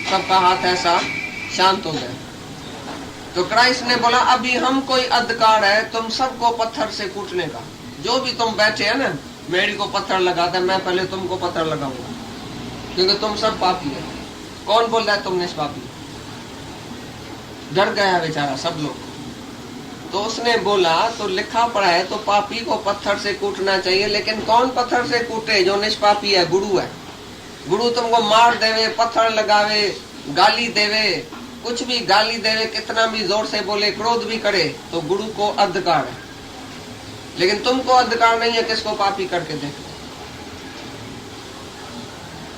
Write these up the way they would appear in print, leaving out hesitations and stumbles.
सबका हाथ ऐसा शांत हो गया। तो क्राइस्ट ने बोला अभी हम कोई अधिकार है तुम सबको पत्थर से कूटने का। जो भी तुम बैठे हैं ना, मेरी को पत्थर लगाता है, मैं पहले तुमको पत्थर लगाऊंगा, क्योंकि तुम सब पापी है। कौन बोल रहा है तुम निष्पापी? डर गया बेचारा सब लोग। तो उसने बोला तो लिखा पड़ा है, तो पापी को पत्थर से कूटना चाहिए, लेकिन कौन पत्थर से कूटे? जो निष्पापी है, गुरु है। गुरु तुमको मार देवे, पत्थर लगावे, गाली देवे, कुछ भी गाली देवे, कितना भी जोर से बोले, क्रोध भी करे, तो गुरु को अधिकार है। लेकिन तुमको अधिकार नहीं है किसको पापी करके देखो।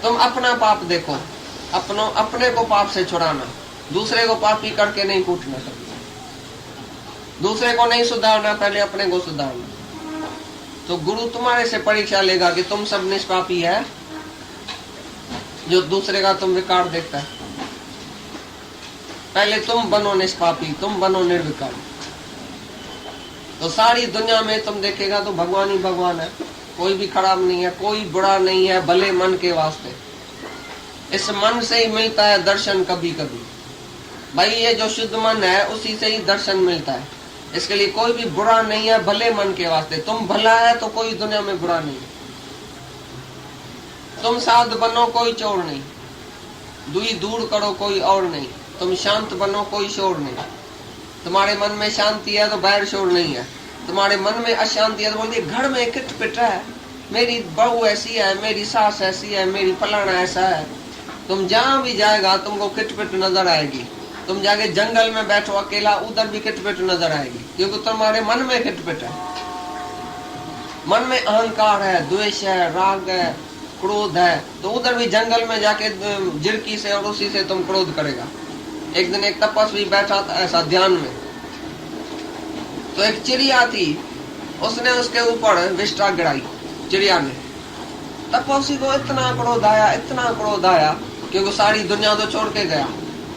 तुम अपना पाप देखो, अपने को पाप से छुड़ाना, दूसरे को पापी करके नहीं कूटना। कभी दूसरे को नहीं सुधारना, पहले अपने को सुधारना। तो गुरु तुम्हारे से परीक्षा लेगा कि तुम सब निष्पापी है, जो दूसरे का तुम विकार देखता है। पहले तुम बनो निष्पापी, तुम बनो निर्विकार। तो सारी दुनिया में तुम देखेगा तो भगवान ही भगवान है, कोई भी खराब नहीं है, कोई बुरा नहीं है, भले मन के वास्ते। इस मन से ही मिलता है दर्शन कभी कभी। भाई ये जो शुद्ध मन है उसी से ही दर्शन मिलता है। इसके लिए कोई भी बुरा नहीं है, भले मन के वास्ते। तुम भला है तो कोई दुनिया में बुरा नहीं है। तुम साध बनो, कोई चोर नहीं। दुई दूर करो, कोई और नहीं। तुम शांत बनो, कोई शोर नहीं। तुम्हारे मन में शांति है तो बाहर शोर नहीं है। तुम्हारे मन में अशांति है तो बोलती घर में खिटपिट है, मेरी बहू ऐसी है, मेरी सास ऐसी है, मेरी फलाना ऐसा है। तुम जहां भी जाएगा तुमको खिटपिट नजर आएगी। तुम जाके जंगल में बैठो अकेला, उधर भी खिटपिट नजर आएगी, क्योंकि तुम्हारे मन में खिटपिट है। मन में अहंकार है, द्वेष है, राग है, क्रोध है, तो उधर भी जंगल में जाके जिरकी से और उसी से तुम क्रोध करेगा। एक दिन एक तपस्वी बैठा था ऐसा ध्यान में, तो एक चिड़िया थी, उसने उसके ऊपर विष्ठा गिराई चिड़िया ने। तपस्वी को इतना क्रोध आया, इतना क्रोध आया, क्योंकि सारी दुनिया तो छोड़ के गया।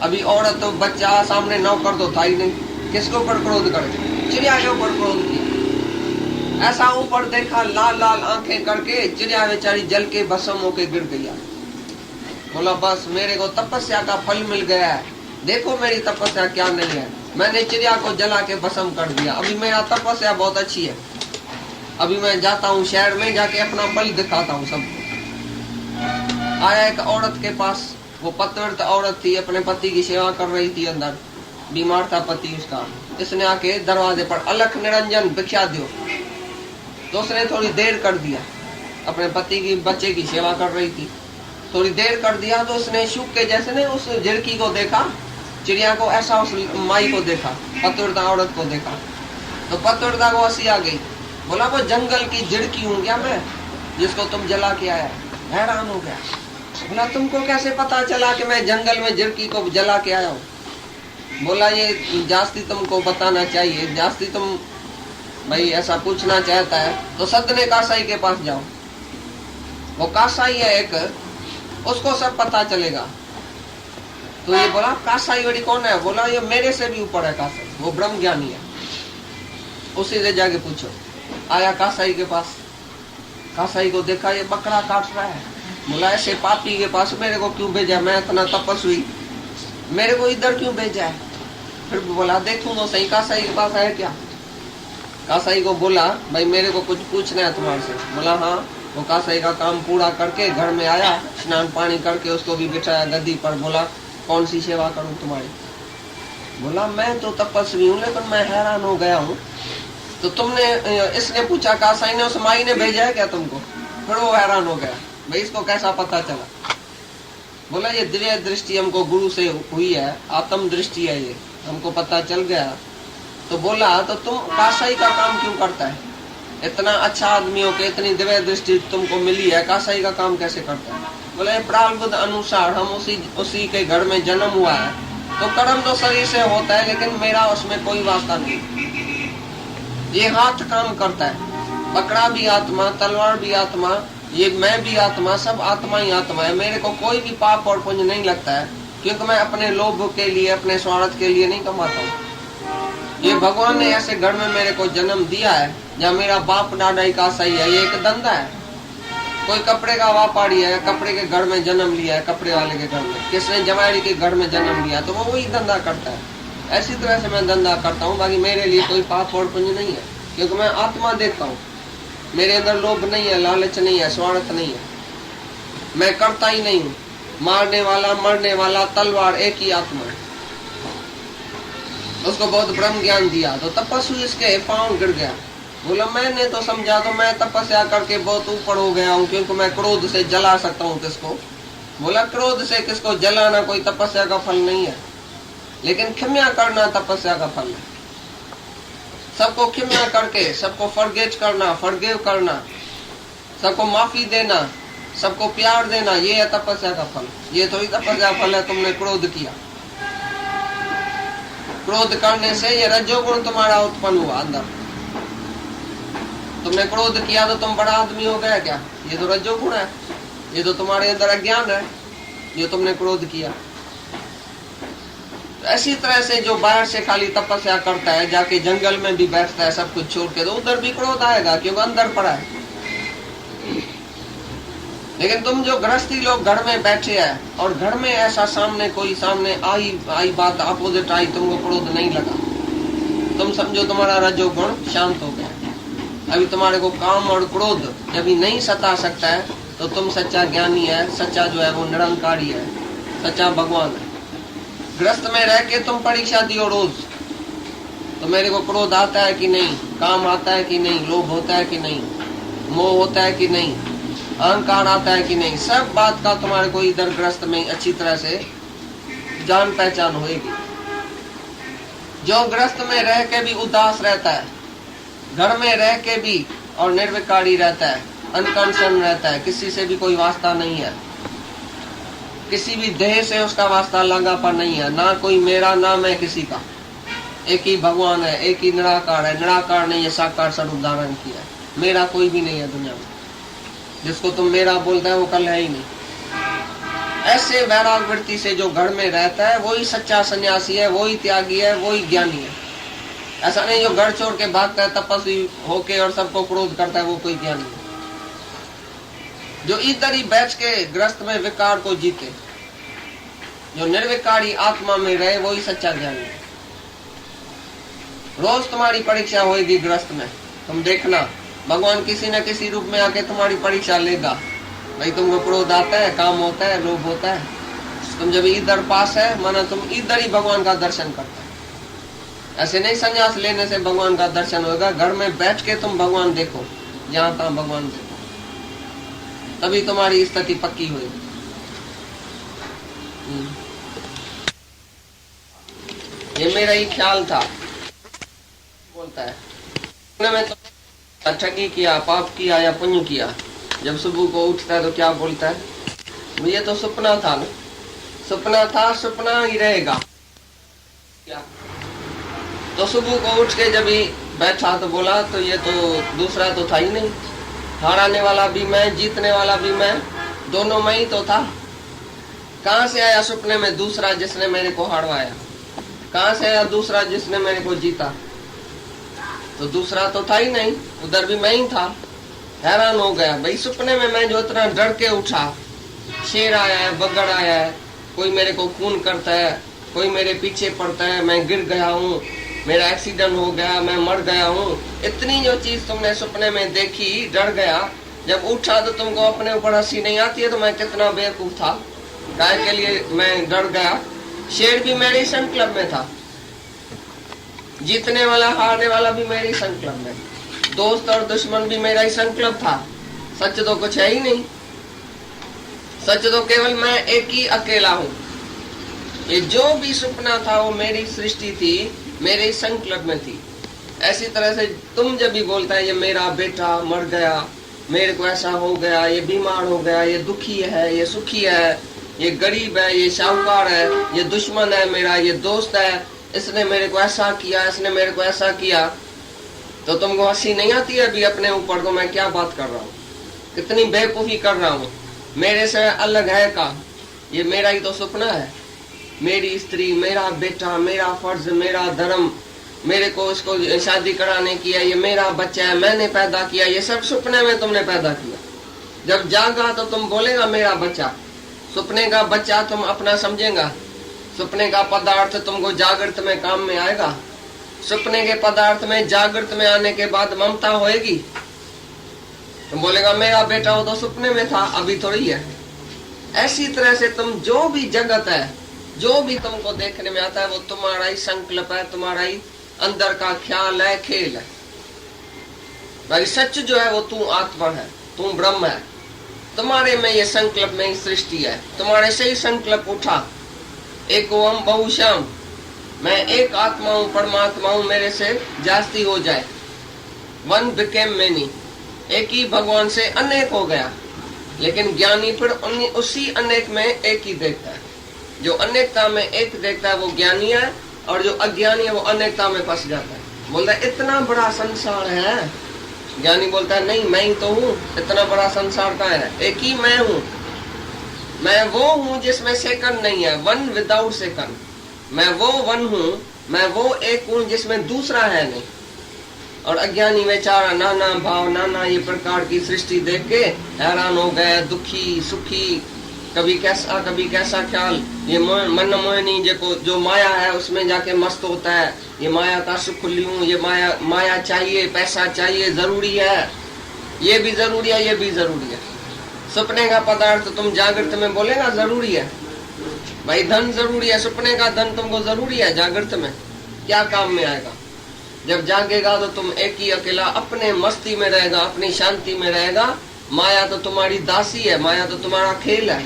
अभी औरत तो बच्चा सामने नौकर तो था ही नहीं, किसके ऊपर क्रोध करे? चिड़िया के ऊपर क्रोध किया। ऐसा ऊपर देखा, लाल लाल आंखें करके चिड़िया बेचारी जल के भस्म होके गिर गई। बोला बस मेरे को तपस्या का फल मिल गया है, देखो मेरी तपस्या क्या नहीं है, मैंने चिड़िया को जला के भस्म कर दिया। अभी मेरा तपस्या बहुत अच्छी है, अभी मैं जाता हूँ शहर में, जाके अपना बल दिखाता हूँ सबको। आया एक औरत के पास, वो पतिव्रत औरत थी, अपने पति की सेवा कर रही थी, अंदर बीमार था पति उसका। इसने आके दरवाजे पर अलख निरंजन भिक्षा दो, तो उसने थोड़ी देर कर दिया, अपने पति की बच्चे की सेवा कर रही थी, थोड़ी देर कर दिया। तो उसने शुक के जैसे ने उस झिड़की को देखा, चिड़िया को, ऐसा उस माई को देखा, पतिव्रता औरत को देखा। तो पतिव्रता को हंसी आ गई। बोला वो जंगल की झिड़की हूँ क्या मैं, जिसको तुम जला के आया? हैरान हो गया। बोला तुमको कैसे पता चला कि मैं जंगल में झिड़की को जला के आया हूँ? बोला ये जास्ती तुमको बताना चाहिए, जास्ती तुम भाई ऐसा पूछना चाहता है तो सदने कासाई के पास जाओ। वो कासाई है एक, उसको सब पता चलेगा। तो ये बोला कासाई बड़ी कौन है? बोला ये मेरे से भी ऊपर है कासाई, वो ब्रह्म ज्ञानी है, उसी से जाके पूछो। आया कासाई के पास, कासाई को देखा ये बकरा काट रहा है। बोला ऐसे पापी के पास मेरे को क्यों भेजा? मैं इतना तपस्वी, मेरे को इधर क्यों भेजा है? फिर बोला देखूं तो सही कासाई के पास है क्या? कासाई को बोला भाई मेरे को कुछ पूछना है तुम्हारे से। बोला हाँ। वो कासाई का काम पूरा करके घर में आया, स्नान पानी करके उसको भी बिठाया गद्दी पर। बोला कौन सी सेवा करूं तुम्हारी? बोला मैं तो तपस्वी हूँ, लेकिन मैं हैरान हो गया हूँ। तो तुमने, इसने पूछा कासाई ने, उस माई ने भेजा है क्या तुमको? फिर वो हैरान हो गया, भाई इसको कैसा पता चला? बोला ये दिव्य दृष्टि हमको गुरु से हुई है, आत्म दृष्टि है, ये हमको पता चल गया। तो बोला तो तुम कासाई का काम क्यों करता है? इतना अच्छा आदमी हो के इतनी दिव्य दृष्टि तुमको मिली है, कासाई का काम कैसे करता है? बोले प्रारब्ध अनुसार हम उसी के घर में जन्म हुआ है, तो कर्म तो शरीर से होता है, लेकिन मेरा उसमें कोई वास्ता नहीं। ये हाथ काम करता है, पकड़ा भी आत्मा, तलवार भी आत्मा, ये मैं भी आत्मा, सब आत्मा ही आत्मा है। मेरे को कोई भी पाप और पुण्य नहीं लगता है, क्योंकि मैं अपने लोभ के लिए, अपने स्वार्थ के लिए नहीं कमाता हूँ। ये भगवान ने ऐसे घर में मेरे को जन्म दिया है जहाँ मेरा बाप दादा ही कासाई है, ये एक धंधा है। कोई कपड़े का व्यापारी है, कपड़े के घर में जन्म लिया है, कपड़े वाले के घर में, किसने जमाड़ी के घर में जन्म लिया, तो वो वही धंधा करता है। ऐसी तरह से मैं धंधा करता हूँ। बाकी मेरे लिए कोई पाप और पुण्य नहीं है, क्योंकि मैं आत्मा देखता हूँ। मेरे अंदर लोभ नहीं है, लालच नहीं है, स्वार्थ नहीं है। मैं करता ही नहीं हूँ। मारने वाला, मरने वाला, तलवार एक ही आत्मा है। उसको बहुत ब्रह्म ज्ञान दिया तो तपस्वी इसके पांव गिर गया। बोला मैंने तो समझा, तो मैं तपस्या करके बहुत ऊपर हो गया हूँ, क्योंकि मैं क्रोध से जला सकता हूँ किसको। बोला क्रोध से किसको जलाना कोई तपस्या का फल नहीं है, लेकिन क्षमा करना तपस्या का फल है। सबको क्षमा करके, सबको फॉरगिव करना, सबको माफी देना, सबको प्यार देना, ये है तपस्या का फल। ये थोड़ी तपस्या का फल है तुमने क्रोध किया। क्रोध करने से ये रजोगुण तुम्हारा उत्पन्न हुआ अंदर। तुमने क्रोध किया तो तुम बड़ा आदमी हो गया क्या? ये तो रजोगुण है, ये तो तुम्हारे अंदर अज्ञान है, ये तुमने क्रोध किया। तो ऐसी तरह से जो बाहर से खाली तपस्या करता है, जाके जंगल में भी बैठता है सब कुछ छोड़ के, तो उधर भी क्रोध आएगा, क्योंकि अंदर पड़ा है। लेकिन तुम जो गृहस्थी लोग घर में बैठे हैं और घर में ऐसा सामने आई बात अपोजिट आई, तुमको क्रोध नहीं लगा, तुम समझो तुम्हारा रजोगुण शांत हो गया। अभी तुम्हारे को काम और क्रोध जब भी नहीं सता सकता है, तो तुम सच्चा ज्ञानी है। सच्चा जो है वो निरंकारी है, सच्चा भगवान है। ग्रस्त में रह के तुम परीक्षा दियो रोज, तो मेरे को क्रोध आता है कि नहीं, काम आता है कि नहीं, लोभ होता है कि नहीं, मोह होता है कि नहीं, अहंकार आता है कि नहीं, सब बात का तुम्हारे को इधर ग्रस्त में अच्छी तरह से जान पहचान होगी। जो ग्रस्त में रह के भी उदास रहता है, घर में रह के भी और निर्विकारी रहता है, अनकंसर्न रहता है, किसी से भी कोई वास्ता नहीं है, किसी भी देह से उसका वास्ता लगापन नहीं है, ना कोई मेरा ना मैं किसी का, एक ही भगवान है, एक ही निराकार है। निराकार ने ये साकार स्वरूप धारण किया है। मेरा कोई भी नहीं है दुनिया में। जिसको तुम मेरा बोलता है वो कल है ही नहीं। ऐसे वैराग वृत्ति से जो घर में रहता है वही सच्चा सन्यासी है, वही त्यागी है, वही ज्ञानी है। ऐसा नहीं जो घर छोड़ के भागता है तपस्वी होके और सबको क्रोध करता है, वो कोई ज्ञानी है। जो इधर ही बैठ के ग्रस्त में विकार को जीते, जो निर्विकारी आत्मा में रहे, वही सच्चा ज्ञानी है। रोज तुम्हारी परीक्षा होगी ग्रस्त में, तुम देखना भगवान किसी न किसी रूप में आके तुम्हारी परीक्षा लेगा। भाई तुमको क्रोध आता है, काम होता है, लोभ होता है, तुम जब इधर पास है माना तुम इधर ही भगवान का दर्शन करते है। ऐसे नहीं संन्यास लेने से भगवान का दर्शन होगा, घर में बैठ के तुम भगवान देखो, जहां तहां भगवान देखो, तभी तुम्हारी स्थिति पक्की होगी। ये मेरा ही ख्याल था। बोलता है मैं तो ठगी किया, पाप किया या पुण्य किया, जब सुबह को उठता है तो क्या बोलता है, ये तो सपना था ना, सपना था, सपना ही रहेगा। क्या तो सुबह को उठ के जब ही बैठा तो बोला तो ये तो दूसरा तो था ही नहीं, हारने वाला भी मैं, जीतने वाला भी मैं, दोनों मैं ही तो था। कहाँ से आया सपने में दूसरा जिसने मेरे को हारवाया? कहाँ से आया दूसरा जिसने मेरे को जीता? तो दूसरा तो था ही नहीं, उधर भी मैं ही था। हैरान हो गया, भाई सपने में मैं जो इतना डर के उठा, शेर आया है, बगड़ आया है, कोई मेरे को खून करता है, कोई मेरे पीछे पड़ता है, मैं गिर गया हूँ, मेरा एक्सीडेंट हो गया, मैं मर गया हूँ, इतनी जो चीज तुमने सपने में देखी, डर गया, जब उठा तो तुमको अपने ऊपर हंसी नहीं आती है? तो मैं कितना बेवकूफ था, काय के लिए मैं डर गया। शेर भी मेरे संकल्प में था, जीतने वाला हारने वाला भी मेरे ही संकल्प में, दोस्त और दुश्मन भी मेरा ही संकल्प था। सच तो कुछ है ही नहीं, सच तो केवल मैं एक ही अकेला हूँ। ये जो भी सपना था वो मेरी सृष्टि थी, मेरे ही संकल्प में थी। ऐसी तरह से तुम जब भी बोलता है ये मेरा बेटा मर गया, मेरे को ऐसा हो गया, ये बीमार हो गया, ये दुखी है, ये सुखी है, ये गरीब है, ये शाहूकार है, ये दुश्मन है मेरा, ये दोस्त है, इसने मेरे को ऐसा किया, इसने मेरे को ऐसा किया, तो तुमको हंसी नहीं आती है अभी अपने ऊपर को मैं क्या बात कर रहा हूँ, कितनी बेवकूफी कर रहा हूँ, मेरे से अलग है का? ये मेरा ही तो सपना है, मेरी स्त्री, मेरा बेटा, मेरा फर्ज, मेरा धर्म, मेरे को इसको शादी कराने की है, ये मेरा बच्चा है, मैंने पैदा किया, ये सब सपने में तुमने पैदा किया। जब जागा तो तुम बोलेगा मेरा बच्चा, सपने का बच्चा तुम अपना समझेगा, सपने का पदार्थ तुमको जागृत में काम में आएगा, सपने के पदार्थ में जागृत में आने के बाद ममता होएगी, तुम बोलेगा मेरा बेटा हो तो सपने में था, अभी थोड़ी है। ऐसी तरह से तुम जो भी जगत है, जो भी तुमको देखने में आता है, वो तुम्हारा ही संकल्प है, तुम्हारा ही अंदर का ख्याल है, खेल है। भाई सच जो है वो तू आत्मा है, तू ब्रह्म है, तुम्हारे में ये संकल्प में ही सृष्टि है। तुम्हारे से ही संकल्प उठा, एक ओम बहुश्याम, मैं एक आत्मा हूँ, परमात्मा हूँ, मेरे से जास्ती हो जाए। वन बिकेम मेनी, एक ही भगवान से अनेक हो गया। लेकिन ज्ञानी फिर उसी अनेक में एक ही देखता है। जो अनेकता में एक देखता है वो ज्ञानी है, और जो अज्ञानी है वो अनेकता में फंस जाता है। बोलता है इतना बड़ा संसार है, ज्ञानी बोलता है नहीं मैं ही तो हूँ, इतना बड़ा संसार का है, एक ही मैं हूँ, मैं वो हूँ जिसमें सेकंड नहीं है, वन विदाउट सेकंड, मैं वो वन हूँ, मैं वो एक हूँ जिसमें दूसरा है नहीं। और अज्ञानी बेचारा नाना भाव, नाना ये प्रकार की सृष्टि देख के हैरान हो गया, दुखी सुखी, कभी कैसा ख्याल, ये मन मोहिनी जो माया है उसमें जाके मस्त होता है, ये माया का सुख लूं, ये माया चाहिए, पैसा चाहिए, जरूरी है, ये भी जरूरी है, ये भी जरूरी है। सपने का पदार्थ तुम जागृत में बोलेगा जरूरी है, भाई धन जरूरी है, सपने का धन तुमको जरूरी है, जागृत में क्या काम में आएगा। जब जागेगा तो तुम एक ही अकेला अपने मस्ती में रहेगा, अपनी शांति में रहेगा। माया तो तुम्हारी दासी है, माया तो तुम्हारा खेल है,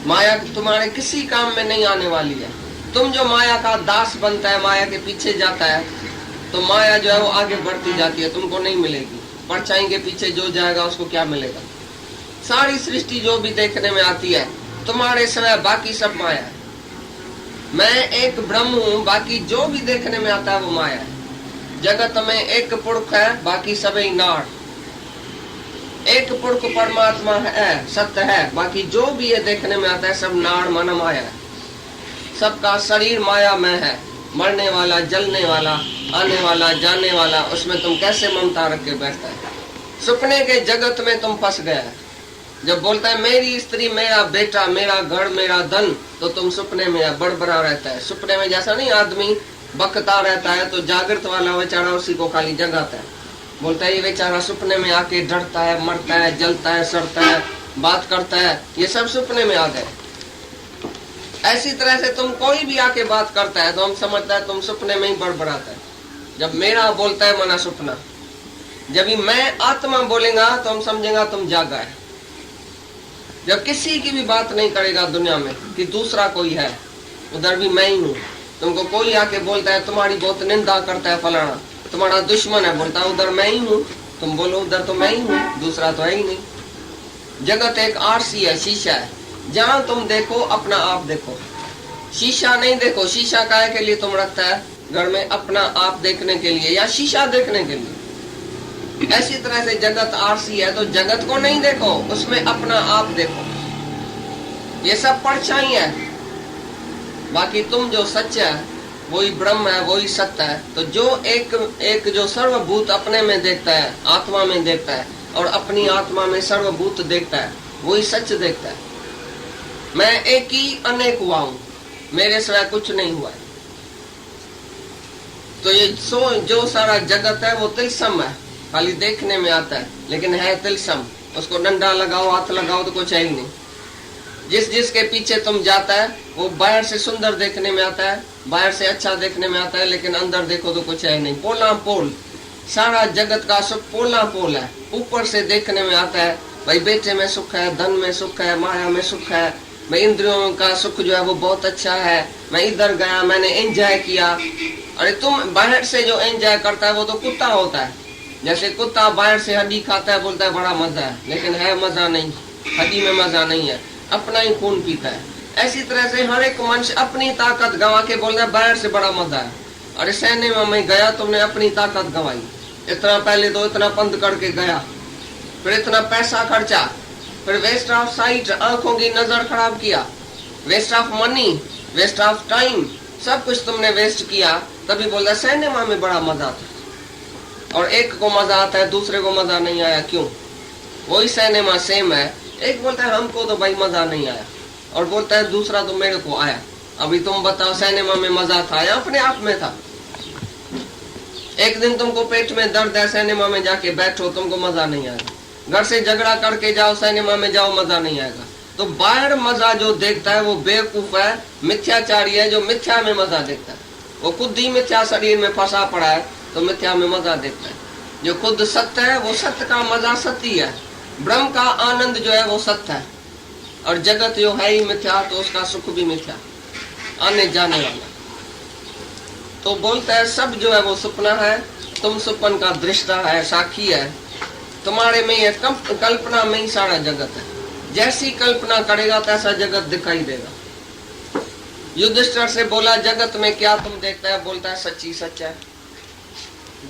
माया तुम्हारे किसी काम में नहीं आने वाली है। तुम जो माया का दास बनता है, माया के पीछे जाता है, तो माया जो है वो आगे बढ़ती जाती है, तुमको नहीं मिलेगी। परछाई के पीछे जो जाएगा उसको क्या मिलेगा। सारी सृष्टि जो भी देखने में आती है तुम्हारे समय, बाकी सब माया है। मैं एक ब्रह्म हूँ, बाकी जो भी देखने में आता है वो माया है। जगत में एक पुरुष है, बाकी सभी नाड़। एक पुरुष परमात्मा है, सत्य है, बाकी जो भी ये देखने में आता है सब नाड़ मन माया है। सबका शरीर माया में है, मरने वाला, जलने वाला, आने वाला, जाने वाला, उसमें तुम कैसे ममता रख के बैठता है। सपने के जगत में तुम फंस गया है। जब बोलता है मेरी स्त्री, मेरा बेटा, मेरा घर, मेरा धन, तो तुम सपने में बड़बड़ा रहता है। सपने में जैसा नहीं आदमी बकता रहता है, तो जागृत वाला बेचारा उसी को खाली जगाता है। बोलता है ये बेचारा सपने में आके डरता है, मरता है, जलता है, सड़ता है, बात करता है, ये सब सपने में आ गए। ऐसी तरह से तुम कोई भी आके बात करता है तो हम समझता है तुम सपने में ही बड़बड़ाता है। जब मेरा बोलता है मना सपना, जब ही मैं आत्मा बोलेगा तो हम समझेगा तुम जागा है। जब किसी की भी बात नहीं करेगा दुनिया में कि दूसरा कोई है, उधर भी मैं ही हूँ। तुमको कोई आके बोलता है तुम्हारी बहुत निंदा करता है फलाना, तुम्हारा दुश्मन है, बोलता है उधर मैं ही हूँ, तुम बोलो उधर तो मैं ही हूँ, दूसरा तो है ही नहीं। जगत एक आरसी है, शीशा है, जहाँ तुम देखो अपना आप देखो, शीशा नहीं देखो। शीशा काहे के लिए तुम रखता है घर में? अपना आप देखने के लिए या शीशा देखने के लिए। ऐसी तरह से जगत आरसी है, तो जगत को नहीं देखो, उसमें अपना आप देखो। ये सब परछाई है, बाकी तुम जो सच है वही ब्रह्म है, वही सत्य है। तो जो एक जो सर्वभूत अपने में देखता है, आत्मा में देखता है, और अपनी आत्मा में सर्वभूत देखता है, वही सच देखता है। मैं एक ही अनेक हुआ हूँ, मेरे सिवाय कुछ नहीं हुआ है। तो ये जो सारा जगत है वो तिलस्म है, खाली देखने में आता है लेकिन है तिलस्म। उसको डंडा लगाओ, हाथ लगाओ तो कुछ है ही नहीं। जिसके पीछे तुम जाता है वो बाहर से सुंदर देखने में आता है, बाहर से अच्छा देखने में आता है, लेकिन अंदर देखो तो कुछ है नहीं। पोला पोल, सारा जगत का सुख पोला पोल है। ऊपर से देखने में आता है भाई बेटे में सुख है, धन में सुख है, माया में सुख है, मैं इंद्रियों का सुख जो है वो बहुत अच्छा है, मैं इधर गया, मैंने एंजॉय किया। अरे तुम बाहर से जो एंजॉय करता है वो तो कुत्ता होता है। जैसे कुत्ता बाहर से हड्डी खाता है, बोलता है बड़ा मजा है, लेकिन है मजा नहीं, हड्डी में मजा नहीं है, अपना ही खून पीता है। ऐसी तरह से हर एक मनुष्य अपनी ताकत गंवा के बोलता है बाहर से बड़ा मजा है। अरे सैन्य में मैं गया, तुमने अपनी ताकत गंवाई। इतना पहले तो इतना पंद करके गया, फिर इतना पैसा खर्चा, फिर वेस्ट ऑफ साइट, आंखों की नजर खराब किया, waste of money, waste of time, सब कुछ तुमने वेस्ट किया। तभी बोलता है सिनेमा में बड़ा मजा था। और एक को मजा आता है, दूसरे को मजा नहीं आया, क्यों? वही सिनेमा सेम है। एक बोलता है हमको तो भाई मजा नहीं आया, और बोलता है दूसरा तो मेरे को आया। अभी तुम बताओ सिनेमा में मजा था या अपने आप में था? एक दिन तुमको पेट में दर्द है, सिनेमा में जाके बैठो, तुमको मजा नहीं आएगा। घर से झगड़ा करके जाओ, सिनेमा में जाओ, मजा नहीं आएगा। तो बाहर मजा जो देखता है वो बेवकूफ है, मिथ्याचारी है, जो मिथ्या में मजा देखता है। वो खुद ही मिथ्या शरीर में फंसा पड़ा है, तो मिथ्या में मजा देखता है। जो खुद सत्य है वो सत्य का मजा सत्य है, ब्रह्म का आनंद जो है वो सत्य है। और जगत जो है ही मिथ्या, तो उसका सुख भी मिथ्या, आने जाने वाला। तो बोलता है सब जो है वो सपना है, तुम सपन का दृष्टा है, साक्षी है। तुम्हारे में ये कल्पना में ही सारा जगत है। जैसी कल्पना करेगा तैसा जगत दिखाई देगा। युधिष्ठिर से बोला जगत में क्या तुम देखता है? बोलता है सच्ची सच है।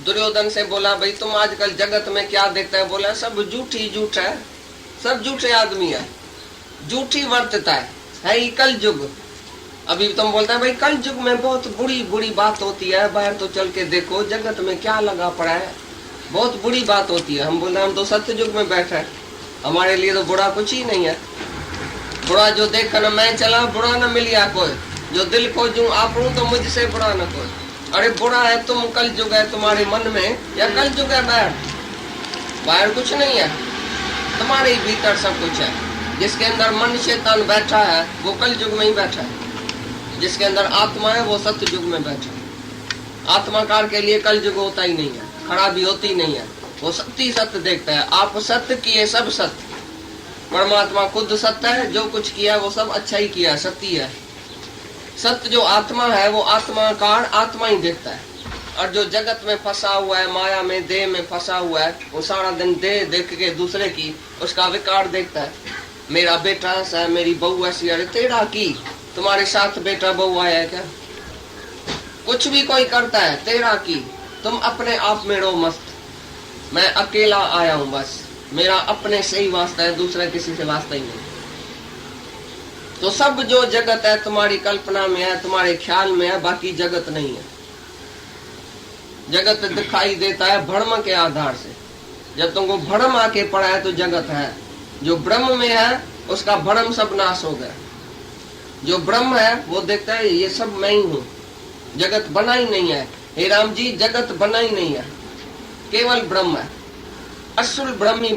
दुर्योधन से बोला भाई तुम आजकल जगत में क्या देखता है? बोला सब झूठी झूठ है, सब झूठे आदमी है, झूठी वर्तता है ही कल युग। अभी तुम बोलता है भाई कल युग में बहुत बुरी बुरी बात होती है, बाहर तो चल के देखो जगत में क्या लगा पड़ा है, बहुत बुरी बात होती है। हम बोल रहे हैं हम तो सत्य युग में बैठे हैं, हमारे लिए तो बुरा कुछ ही नहीं है। बुरा जो देखा न मैं चला, बुरा न मिलिया कोई, जो दिल खोजूं आपू तो मुझसे बुरा न कोई। अरे बुरा है तुम, कल युग है तुम्हारे मन में, या कल युग है बाहर? बाहर कुछ नहीं है, तुम्हारे ही भीतर सब कुछ है। जिसके अंदर मन शैतान बैठा है वो कल युग में ही बैठा है, जिसके अंदर आत्मा है वो सत्य युग में बैठा है। आत्माकार के लिए कल युग होता ही नहीं है, खराबी होती नहीं है, वो सत्य सत्य देखता है। आप सत्य किए सब सत्य, परमात्मा खुद सत्य है, जो कुछ किया वो सब अच्छा ही किया, सत्य है। सत्य जो आत्मा है वो आत्माकार आत्मा ही देखता है। और जो जगत में फंसा हुआ है, माया में, देह में फंसा हुआ है, वो सारा दिन देह देख के दूसरे की उसका विकार देखता है। मेरा बेटा ऐसा है, मेरी बहू ऐसी। अरे तेरा की, तुम्हारे साथ बेटा बहू आया है क्या? कुछ भी कोई करता है तेरा की, तुम अपने आप में रहो मस्त। मैं अकेला आया हूं, बस मेरा अपने से ही वास्ता है, दूसरा किसी से वास्ता ही नहीं। तो सब जो जगत है तुम्हारी कल्पना में है, तुम्हारे ख्याल में है, बाकी जगत नहीं है। जगत दिखाई देता है भ्रम के आधार से। जब तुमको भ्रम आके पड़ा है तो जगत है। जो ब्रह्म में है उसका भ्रम सब नाश हो गया। जो ब्रह्म है वो देखता है ये सब मैं ही हूँ, जगत बना ही नहीं है। हे राम जी, जगत बना ही नहीं है, केवल ब्रह्म है, असुर ब्रह्म ही